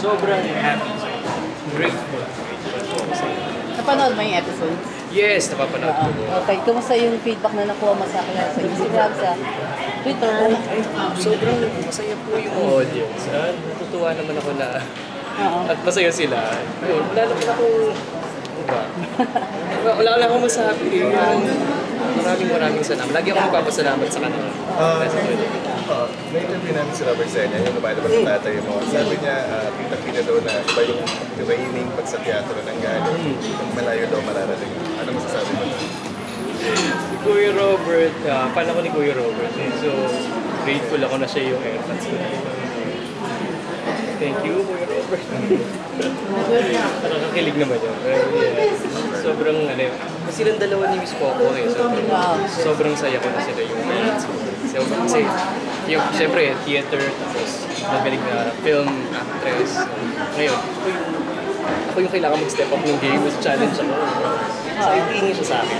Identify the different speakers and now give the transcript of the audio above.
Speaker 1: sobrang happy. Grateful.
Speaker 2: Napanood mo yung episodes?
Speaker 1: Yes, napapanood ko.
Speaker 2: Okay, kumusta yung feedback na nakuha mo sa Instagram, sa Twitter?
Speaker 1: Sobrang masaya po yung audience. Natutuwa naman ako na at masaya sila. Yun, wala naman ako, ano ba? Wala akong masabi. Maraming salamat. Lagi akong magpapasalamat sa kanila.
Speaker 3: May interview namin si Robert Senya, yung lumalabas ng tatay mo. Sabi niya, kita-kita daw na iba yung training pag sa teatro ng galing. Malayo daw mararating. Ano masasabi mo?
Speaker 1: Si Kuya Robert, fan ako ni Kuya Robert. So, grateful ako na siya yung airpods ko. Thank you, Kuya Robert. Nakakakilig naman yun. Sobrang, kasi silang dalawa ni Miss Coco eh. Sobrang saya ko na sila yung parents ko. Kasi, siyempre, theater, tapos magaling na film actress. Ngayon, ako yung kailangan mag-step up ng game, mas challenge ako. So, itingin siya sa akin.